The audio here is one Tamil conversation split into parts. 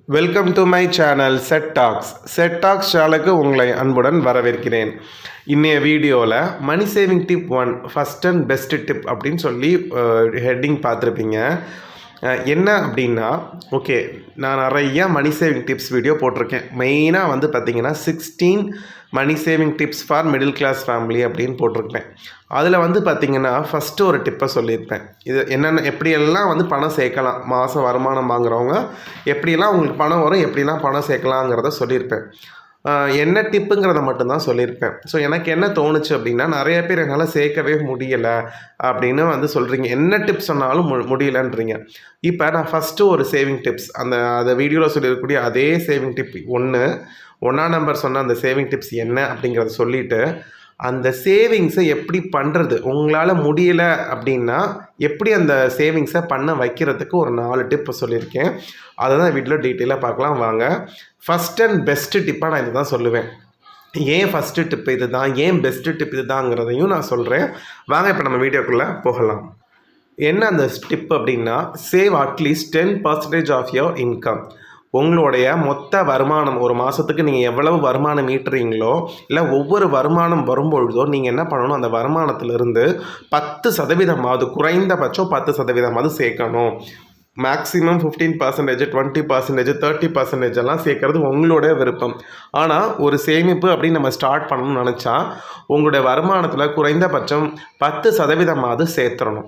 Welcome to my channel set talks. Set talks சேனலுக்கு உங்களை அன்புடன் வரவேற்கிறேன். இன்றைய வீடியோவில் money saving tip 1 first and best tip அப்படின்னு சொல்லி ஹெட்டிங் பார்த்துருப்பீங்க. என்ன அப்படின்னா, ஓகே, நான் நிறையா மணி சேவிங் டிப்ஸ் வீடியோ போட்டிருக்கேன். மெயினாக வந்து பார்த்திங்கன்னா 16 money saving tips for middle class family அப்படின்னு போட்டிருப்பேன். அதில் வந்து பார்த்திங்கன்னா ஃபஸ்ட்டு ஒரு டிப்பை சொல்லியிருப்பேன். இது என்னென்ன எப்படியெல்லாம் வந்து பணம் சேர்க்கலாம், மாதம் வருமானம் வாங்குறவங்க எப்படியெல்லாம் உங்களுக்கு பணம் வரும், எப்படிலாம் பணம் சேர்க்கலாங்கிறத சொல்லியிருப்பேன். என்ன டிப்புங்கிறத மட்டும்தான் சொல்லியிருப்பேன். ஸோ எனக்கு என்ன தோணுச்சு அப்படின்னா, நிறைய பேர் என்னால் சேர்க்கவே முடியலை அப்படின்னு வந்து சொல்கிறீங்க. என்ன டிப்ஸ் சொன்னாலும் முடியலன்றீங்க. இப்போ நான் ஃபஸ்ட்டு ஒரு சேவிங் டிப்ஸ், அந்த வீடியோவில் சொல்லியிருக்கக்கூடிய அதே சேவிங் டிப் ஒன்றாம் நம்பர் சொன்ன அந்த சேவிங் டிப்ஸ் என்ன அப்படிங்கிறத சொல்லிவிட்டு, அந்த சேவிங்ஸை எப்படி பண்ணுறது, உங்களால் முடியலை அப்படின்னா எப்படி அந்த சேவிங்ஸை பண்ண வைக்கிறதுக்கு ஒரு 4 டிப்பு சொல்லியிருக்கேன். அதை தான் வீட்டில் டீட்டெயிலாக பார்க்கலாம் வாங்க. ஃபஸ்ட் அண்ட் பெஸ்ட்டு டிப்பாக நான் இதை தான் சொல்லுவேன். ஏன் ஃபஸ்ட்டு டிப் இது தான், ஏன் பெஸ்ட்டு டிப் இது தாங்கிறதையும் நான் சொல்கிறேன். வாங்க இப்போ நம்ம வீடியோக்குள்ளே போகலாம். என்ன அந்த டிப் அப்படின்னா, save at least 10% of your income. உங்களுடைய மொத்த வருமானம், ஒரு மாதத்துக்கு நீங்கள் எவ்வளவு வருமானம் ஈட்டுறீங்களோ, இல்லை ஒவ்வொரு வருமானம் வரும்பொழுதோ நீங்கள் என்ன பண்ணணும், அந்த வருமானத்திலிருந்து 10%, குறைந்தபட்சம் 10% சேர்க்கணும். மேக்ஸிமம் 15%, 20%, 30% எல்லாம் சேர்க்கறது உங்களுடைய விருப்பம். ஆனால் ஒரு சேமிப்பு அப்படின்னு நம்ம ஸ்டார்ட் பண்ணணும்னு நினச்சா உங்களுடைய வருமானத்தில் குறைந்தபட்சம் 10% சேர்த்துடணும்.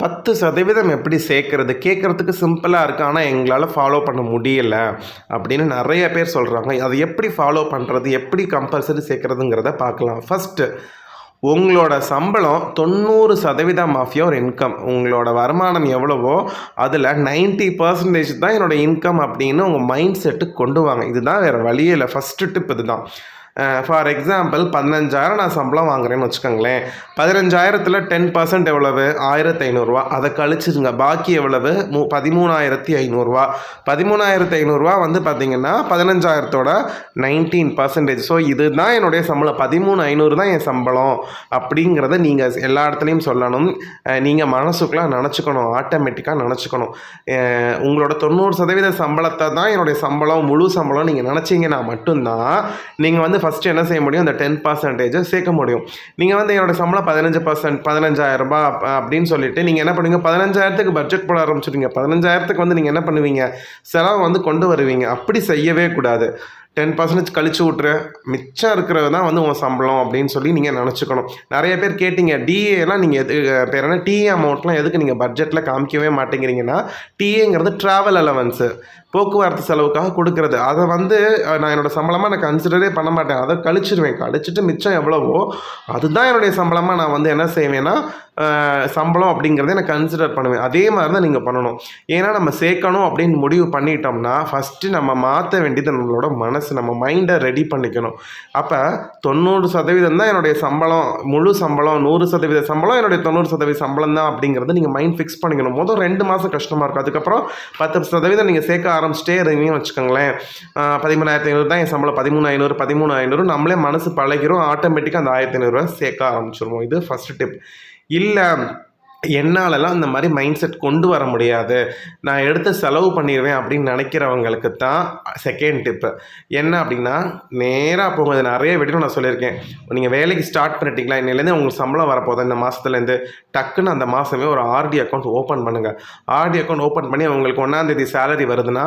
10% எப்படி சேர்க்குறது, கேட்குறதுக்கு சிம்பிளாக இருக்குது, ஆனால் எங்களால் ஃபாலோ பண்ண முடியலை அப்படின்னு நிறைய பேர் சொல்கிறாங்க. அதை எப்படி ஃபாலோ பண்ணுறது, எப்படி கம்பல்சரி சேர்க்குறதுங்கிறத பார்க்கலாம். ஃபஸ்ட்டு, உங்களோட சம்பளம் 90% ஆஃப் யுவர் இன்கம். உங்களோட வருமானம் எவ்வளவோ அதில் 90% தான் என்னோடய இன்கம் அப்படின்னு உங்கள் மைண்ட் செட்டுக்கு கொண்டு வாங்க. இதுதான் வேறு வழியே இல்லை. ஃபஸ்ட்டு டிப் இது தான். ஃபார் எக்ஸாம்பிள் 15,000 நான் சம்பளம் வாங்குறேன்னு வச்சுக்கோங்களேன். 15,000ல் 10% எவ்வளவு, 1,500 ரூபா. அதை கழிச்சுருங்க. பாக்கி எவ்வளவு, 13,500 ரூபா. 13,500 வந்து பார்த்திங்கன்னா 15,000தோட 19%. ஸோ இதுதான் என்னுடைய சம்பளம், 13,500 தான் என் சம்பளம் அப்படிங்கிறத நீங்கள் எல்லா இடத்துலையும் சொல்லணும். நீங்கள் மனசுக்குள்ளே நினச்சிக்கணும், ஆட்டோமேட்டிக்காக நினச்சிக்கணும். உங்களோட 90% சம்பளத்தை தான் என்னுடைய சம்பளம், முழு சம்பளம் நீங்கள் நினச்சிங்கன்னா மட்டும்தான் நீங்கள் வந்து ஃபஸ்ட்டு என்ன செய்ய முடியும், அந்த 10% சேர்க்க முடியும். நீங்கள் வந்து என்னோடய சம்பளம் 15%, 15,000 ரூபாய் அப்படின்னு சொல்லிட்டு நீங்கள் என்ன பண்ணுவீங்க, 15,000க்கு பட்ஜெட் போட ஆரம்பிச்சிடுவீங்க. 15,000க்கு வந்து நீங்கள் என்ன பண்ணுவீங்க, செலவு வந்து கொண்டு வருவீங்க. அப்படி செய்யவே கூடாது. 10% கழிச்சு விட்ரு, மிச்சம் இருக்கிறது தான் வந்து உங்கள் சம்பளம் அப்படின்னு சொல்லி நீங்கள் நினச்சிக்கணும். நிறைய பேர் கேட்டிங்க, டிஏலாம் நீங்கள் பேர் என்ன, டிஏ அமௌண்ட்லாம் எதுக்கு நீங்கள் பட்ஜெட்டில் காமிக்கவே மாட்டேங்கிறீங்கன்னா, டிஏங்கிறது ட்ராவல் அலவன்ஸு, போக்குவரத்து செலவுக்காக கொடுக்குறது. அதை வந்து நான் என்னோடய சம்பளமாக நான் கன்சிடரே பண்ண மாட்டேன். அதை கழிச்சிட்டு மிச்சம் எவ்வளவோ அதுதான் என்னுடைய சம்பளமாக நான் வந்து என்ன செய்வேன்னா, சம்பளம் அப்படிங்கிறத நான் கன்சிடர் பண்ணுவேன். அதே மாதிரி தான் நீங்கள் பண்ணணும். ஏன்னா நம்ம சேர்க்கணும் அப்படின்னு முடிவு பண்ணிட்டோம்னா ஃபஸ்ட்டு நம்ம மாற்ற வேண்டியது நம்மளோட மனசு, நம்ம மைண்டை ரெடி பண்ணிக்கணும். அப்போ 90% தான் என்னுடைய சம்பளம், முழு சம்பளம், 100% சம்பளம் என்னுடைய 90% சம்பளம் தான் அப்படிங்கிறத நீங்கள் மைண்ட் ஃபிக்ஸ் பண்ணிக்கணும். மொதல் 2 மாதம் கஷ்டமாக இருக்கும். அதுக்கப்புறம் 10% நீங்கள் சேர்க்க ஆரம்பிச்சிட்டே இருந்தீங்கன்னு வச்சுக்கோங்களேன். 13,500 தான் என் சம்பளம், 13,500 நம்மளே மனசு பழகிறோம். ஆட்டோமேட்டிக்காக அந்த 1,500 ரூபா சேர்க்க ஆரம்பிச்சிருவோம். இது ஃபஸ்ட்டு டிப். இல்லை என்னாலலாம் இந்த மாதிரி மைண்ட் செட் கொண்டு வர முடியாது, நான் எடுத்து செலவு பண்ணிடுவேன் அப்படின்னு நினைக்கிறவங்களுக்கு தான் செகண்ட் டிப்பு. என்ன அப்படின்னா, நேராக போகும்போது நிறைய வீடியோ நான் சொல்லியிருக்கேன். நீங்கள் வேலைக்கு ஸ்டார்ட் பண்ணிட்டீங்களா, இன்னிலேருந்து உங்களுக்கு சம்பளம் வரப்போகுது இந்த மாதத்துலேருந்து, டக்குன்னு அந்த மாதமே ஒரு ஆர்டி அக்கௌண்ட் ஓப்பன் பண்ணுங்கள். ஆர்டி அக்கௌண்ட் ஓப்பன் பண்ணி உங்களுக்கு 1ஆம் தேதி சேலரி வருதுன்னா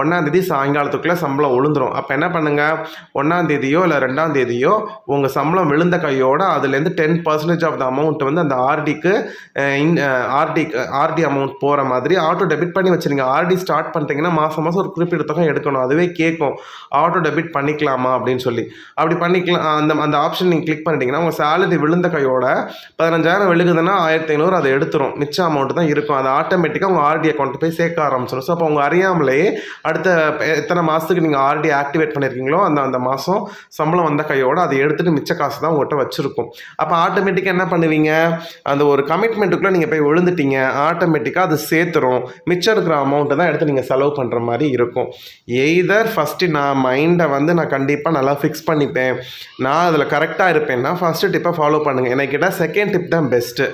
1ஆம் தேதி சாயங்காலத்துக்குள்ளே சம்பளம் விழுந்துடும். அப்போ என்ன பண்ணுங்கள், 1ஆம் தேதியோ இல்லை 2ஆம் தேதியோ உங்கள் சம்பளம் விழுந்த கையோடு அதுலேருந்து 10% ஆஃப் த அமௌண்ட் வந்து அந்த ஆர்டிக்கு ஆர்டி அமௌண்ட் போகிற மாதிரி ஆட்டோ டெபிட் பண்ணி வச்சுருங்க. ஆர்டி ஸ்டார்ட் பண்ணிட்டீங்கன்னா மாதம் ஒரு குறிப்பிட்ட தொகை எடுக்கணும். அதுவே கேட்கும், ஆட்டோ டெபிட் பண்ணிக்கலாமா அப்படின்னு சொல்லி. அப்படி பண்ணிக்கலாம். அந்த ஆப்ஷன் நீங்கள் கிளிக் பண்ணிட்டீங்கன்னா உங்கள் சேலரி விழுந்த கையோட 15,000 விழுகுதுன்னா 1,500 அதை எடுத்துரும். மிச்ச அமௌண்ட் தான் இருக்கும். அது ஆட்டோமேட்டிக்காக உங்கள் ஆர்டி அக்கௌண்ட் போய் சேர்க்க ஆரம்பிச்சிடும். ஸோ அப்போ உங்கள் அறியாமலே அடுத்த எத்தனை மாதத்துக்கு நீங்கள் ஆர்டி ஆக்டிவேட் பண்ணியிருக்கீங்களோ அந்த மாதம் சம்பளம் வந்த கையோடு அதை எடுத்துகிட்டு மிச்ச காசு தான் உங்கள்கிட்ட வச்சுருக்கும். அப்போ ஆட்டோமேட்டிக்காக என்ன பண்ணுவீங்க, அந்த ஒரு கமிட்மெண்ட்டுக்குள்ளே நீங்கள் போய் விழுந்துட்டீங்க, ஆட்டோமேட்டிக்காக அது சேர்த்துரும். மிச்சம் இருக்கிற அமௌண்ட்டை தான் எடுத்து நீங்கள் செலவு பண்ணுற மாதிரி இருக்கும். எய்தர் ஃபஸ்ட்டு நான் மைண்டை வந்து நான் கண்டிப்பாக நல்லா ஃபிக்ஸ் பண்ணிப்பேன், நான் அதில் கரெக்டாக இருப்பேன்னா ஃபஸ்ட்டு டிப்பை ஃபாலோ பண்ணுங்கள். எனக்கு கேட்டால் செகண்ட் டிப் தான் பெஸ்ட்டு.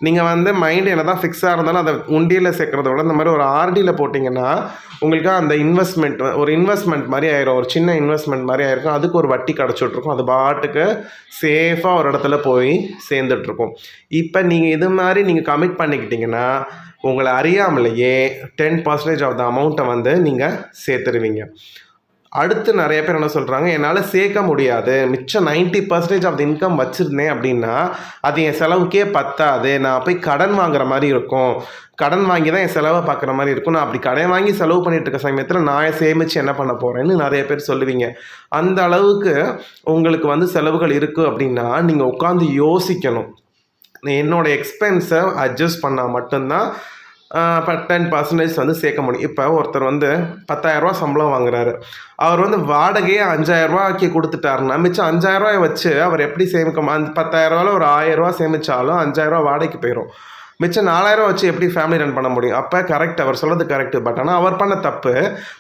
நீங்கள் வந்து மைண்டு என்ன தான் ஃபிக்ஸாக இருந்தாலும் அதை உண்டியில் சேர்க்குறத விட இந்த மாதிரி ஒரு ஆர்டியில் போட்டிங்கன்னா உங்களுக்கு அந்த இன்வெஸ்ட்மெண்ட் மாதிரி ஆயிரும். ஒரு சின்ன இன்வெஸ்ட்மெண்ட் மாதிரி ஆயிருக்கும். அதுக்கு ஒரு வட்டி கிடச்சிட்ருக்கும். அது பாட்டுக்கு சேஃபாக ஒரு இடத்துல போய் சேர்ந்துட்ருக்கும். இப்போ நீங்கள் இது மாதிரி நீங்கள் கமிட் பண்ணிக்கிட்டிங்கன்னா உங்களை அறியாமலேயே 10% ஆஃப் த அமௌண்ட்டை வந்து நீங்கள் சேர்த்துருவீங்க. அடுத்து நிறைய பேர் என்ன சொல்கிறாங்க, என்னால் சேர்க்க முடியாது, மிச்சம் 90% ஆஃப் த இன்கம் வச்சுருந்தேன் அப்படின்னா அது என் செலவுக்கே பத்தாது, நான் போய் கடன் வாங்குற மாதிரி இருக்கும், கடன் வாங்கி தான் என் செலவை பார்க்குற மாதிரி இருக்கும், நான் அப்படி கடன் வாங்கி செலவு பண்ணிட்டு இருக்க சமயத்தில் நான் சேமித்து என்ன பண்ண போகிறேன்னு நிறைய பேர் சொல்லுவீங்க. அந்த அளவுக்கு உங்களுக்கு வந்து செலவுகள் இருக்குது அப்படின்னா நீங்கள் உட்காந்து யோசிக்கணும். என்னோடய எக்ஸ்பென்ஸை அட்ஜஸ்ட் பண்ணால் மட்டும்தான் இப்போ 10% வந்து சேர்க்க முடியும். இப்போ ஒருத்தர் வந்து 10,000 சம்பளம் வாங்குறாரு. அவர் வந்து வாடகையே 5,000 கொடுத்துட்டாருன்னா மிச்சம் 5,000 வச்சு அவர் எப்படி சேமிக்க? அந்த 10,000 ஒரு 1,000 சேமித்தாலும் 5,000 வாடகைக்கு போயிடும். மிச்சம் 4,000 வச்சு எப்படி ஃபேமிலி ரன் பண்ண முடியும்? அப்போ கரெக்ட், அவர் சொல்கிறது கரெக்டு. பட் ஆனால் அவர் பண்ண தப்பு.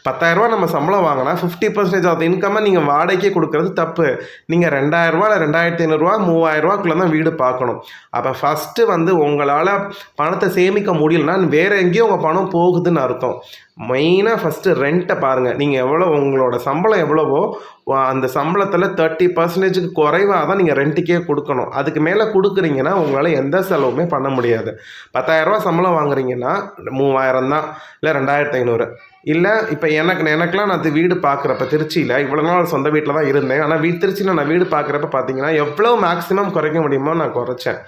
10,000 நம்ம சம்பளம் வாங்கினா 50% ஆஃப் இன்கம்மை நீங்கள் வாடகைக்கே கொடுக்குறது தப்பு. நீங்கள் 2,000 இல்லை 2,500 3,000 தான் வீடு பார்க்கணும். அப்போ ஃபஸ்ட்டு வந்து உங்களால் பணத்தை சேமிக்க முடியலன்னா வேறு எங்கேயும் உங்கள் பணம் போகுதுன்னு அர்த்தம். மெயினாக ஃபஸ்ட்டு ரெண்ட்டை பாருங்கள். நீங்கள் எவ்வளோ உங்களோட சம்பளம் எவ்வளவோ அந்த சம்பளத்தில் 30% குறைவாக தான் நீங்கள் ரெண்ட்டுக்கே கொடுக்கணும். அதுக்கு மேலே கொடுக்குறீங்கன்னா உங்களால் எந்த செலவுமே பண்ண முடியாது. 10,000 சம்பளம் வாங்குறீங்கன்னா 3,000 தான், இல்லை 2,500. இல்லை இப்போ எனக்கெலாம் நான் வீடு பார்க்குறப்ப திருச்சியில் இவ்வளோ நாள் சொந்த வீட்டில் தான் இருந்தேன். ஆனால் திருச்சியில் நான் வீடு பார்க்குறப்ப பார்த்தீங்கன்னா எவ்வளோ மேக்ஸிமம் குறைக்க முடியுமோ நான் குறைச்சேன்.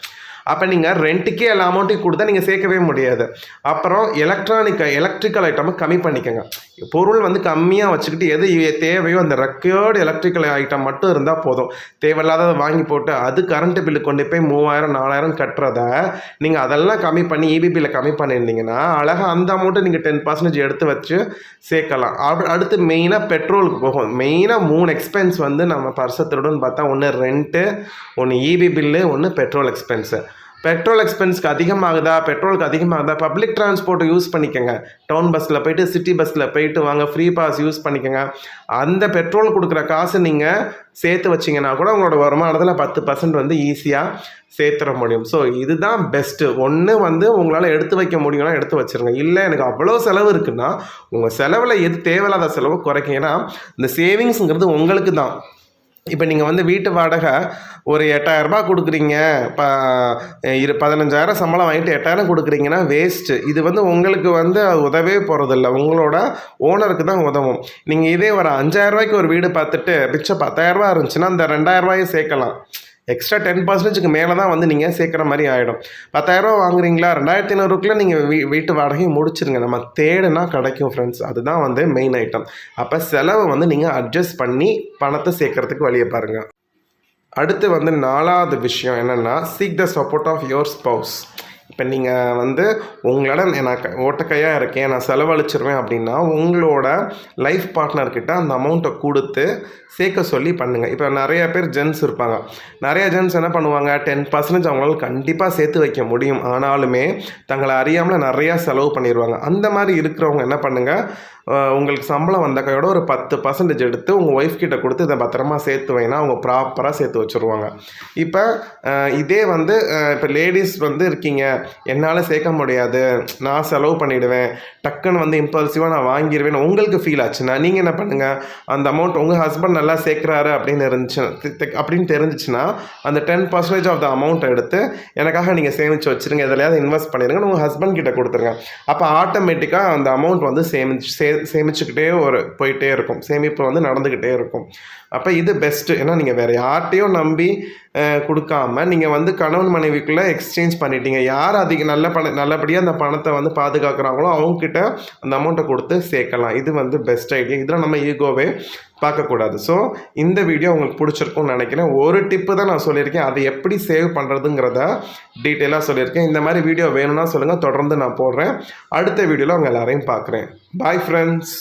அப்போ நீங்கள் ரெண்ட்டுக்கே எல்லா அமௌண்ட்டையும் கொடுத்தா நீங்கள் சேர்க்கவே முடியாது. அப்புறம் எலக்ட்ரிக்கல் ஐட்டமை கம்மி பண்ணிக்கோங்க. பொருள் வந்து கம்மியாக வச்சுக்கிட்டு எது தேவையோ அந்த ரெக்கையோடு எலக்ட்ரிக்கல் ஐட்டம் மட்டும் இருந்தால் போதும். தேவையில்லாததை வாங்கி போட்டு அது கரண்ட்டு பில்லு கொண்டு போய் 3,000 4,000 கட்டுறத நீங்கள் அதெல்லாம் கம்மி பண்ணி EB பில்லை கம்மி பண்ணியிருந்தீங்கன்னா அழகாக அந்த அமௌண்ட்டை நீங்கள் 10% எடுத்து வச்சு சேர்க்கலாம். அடுத்து மெயினாக பெட்ரோலுக்கு போகும். மெயினாக 3 எக்ஸ்பென்ஸ் வந்து நம்ம பர்சத்தோடுன்னு பார்த்தா, ஒன்று ரெண்ட்டு, ஒன்று EB பில்லு, ஒன்று பெட்ரோல் எக்ஸ்பென்ஸு. பெட்ரோல் எக்ஸ்பென்ஸ்க்கு பெட்ரோலுக்கு அதிகமாகுதா, பப்ளிக் டிரான்ஸ்போர்ட்டை யூஸ் பண்ணிக்கோங்க. டவுன் பஸ்ஸில் போய்ட்டு சிட்டி பஸ்ஸில் போய்ட்டு வாங்க, ஃப்ரீ பாஸ் யூஸ் பண்ணிக்கோங்க. அந்த பெட்ரோல் கொடுக்குற காசு நீங்கள் சேர்த்து வச்சிங்கன்னா கூட உங்களோட வருமானத்தில் 10% வந்து ஈஸியாக சேர்த்துட முடியும். ஸோ இதுதான் பெஸ்ட்டு. ஒன்று வந்து உங்களால் எடுத்து வைக்க முடியும்னா எடுத்து வச்சுருங்க. இல்லை எனக்கு அவ்வளோ செலவு இருக்குன்னா உங்கள் செலவில் எது தேவையில்லாத செலவு குறைக்க. ஏன்னா இந்த சேவிங்ஸுங்கிறது உங்களுக்கு தான். இப்போ நீங்கள் வந்து வீட்டு வாடகை ஒரு 8,000 கொடுக்குறீங்க, 15,000 சம்பளம் வாங்கிட்டு 8,000 கொடுக்குறீங்கன்னா வேஸ்ட்டு. இது வந்து உங்களுக்கு வந்து உதவே போகிறதில்ல, உங்களோட ஓனருக்கு தான் உதவும். நீங்கள் இதே ஒரு 5,000 ஒரு வீடு பார்த்துட்டு மிச்சம் 10,000 இருந்துச்சுன்னா அந்த 2,000 சேர்க்கலாம். எக்ஸ்ட்ரா 10%க்கு மேலே தான் வந்து நீங்கள் சேர்க்குற மாதிரி ஆகிடும். 10,000 வாங்குறீங்களா, 2,500க்குள்ளே நீங்கள் வீட்டு வாடகையும் முடிச்சிருங்க. நம்ம தேடுனா கிடைக்கும் ஃப்ரெண்ட்ஸ். அதுதான் வந்து மெயின் ஐட்டம். அப்போ செலவை வந்து நீங்கள் அட்ஜஸ்ட் பண்ணி பணத்தை சேர்க்குறதுக்கு வழியை பாருங்கள். அடுத்து வந்து 4வது விஷயம் என்னென்னா, seek the support of your spouse. இப்போ நீங்கள் வந்து உங்களோட நான் ஓட்டக்கையாக இருக்கேன், நான் செலவழிச்சிருவேன் அப்படின்னா உங்களோட லைஃப் பார்ட்னர்கிட்ட அந்த அமௌண்ட்டை கொடுத்து சேர்க்க சொல்லி பண்ணுங்கள். இப்போ நிறைய பேர் ஜென்ஸ் இருப்பாங்க. நிறைய ஜென்ஸ் என்ன பண்ணுவாங்க, 10% அவங்களால கண்டிப்பாக சேர்த்து வைக்க முடியும். ஆனாலுமே தங்களை அறியாமல் நிறையா செலவு பண்ணிடுவாங்க. அந்த மாதிரி இருக்கிறவங்க என்ன பண்ணுங்கள், உங்களுக்கு சம்பளம் வந்த கையோட ஒரு 10% எடுத்து உங்கள் ஒய்ஃப் கிட்ட கொடுத்து இதை பத்திரமா சேர்த்து வைனா அவங்க ப்ராப்பராக சேர்த்து வச்சுருவாங்க. இப்போ இதே வந்து இப்போ லேடிஸ் வந்து இருக்கீங்க, என்னால் சேர்க்க முடியாது, நான் செலவு பண்ணிவிடுவேன், டக்குன்னு வந்து இம்பல்சிவாக நான் வாங்கிடுவேன் உங்களுக்கு ஃபீல் ஆச்சுன்னா நீங்கள் என்ன பண்ணுங்கள், அந்த அமௌண்ட் உங்கள் ஹஸ்பண்ட் நல்லா சேர்க்குறாரு அப்படின்னு தெரிஞ்சிச்சுன்னா அந்த 10% ஆஃப் த அமௌண்ட்டை எடுத்து எனக்காக நீங்கள் சேமித்து வச்சுருங்க, எதுலையாவது இன்வெஸ்ட் பண்ணிடுங்க, உங்கள் ஹஸ்பண்ட் கிட்ட கொடுத்துருங்க. அப்போ ஆட்டோமேட்டிக்காக அந்த அமௌண்ட் வந்து சேமிச்சுக்கிட்டே போயிட்டே இருக்கும், சேமிப்பு வந்து நடந்துக்கிட்டே இருக்கும். அப்போ இது பெஸ்ட்டு. ஏன்னா நீங்கள் வேறு யார்கிட்டையும் நம்பி கொடுக்காம நீங்கள் வந்து கணவன் மனைவிக்குள்ளே எக்ஸ்சேஞ்ச் பண்ணிட்டீங்க. யார் நல்லபடியாக அந்த பணத்தை வந்து பாதுகாக்கிறாங்களோ அவங்கக்கிட்ட அந்த அமௌண்ட்டை கொடுத்து சேர்க்கலாம். இது வந்து பெஸ்ட் ஐடியா. இதில் நம்ம ஈகோவே பார்க்கக்கூடாது. ஸோ இந்த வீடியோ உங்களுக்கு பிடிச்சிருக்கும்னு நினைக்கிறேன். ஒரு டிப்பு தான் நான் சொல்லியிருக்கேன், அதை எப்படி சேவ் பண்ணுறதுங்கிறத டீட்டெயிலாக சொல்லியிருக்கேன். இந்த மாதிரி வீடியோ வேணும்னா சொல்லுங்கள், தொடர்ந்து நான் போடுறேன். அடுத்த வீடியோவில் உங்கள் எல்லாரையும் பார்க்குறேன். Bye friends.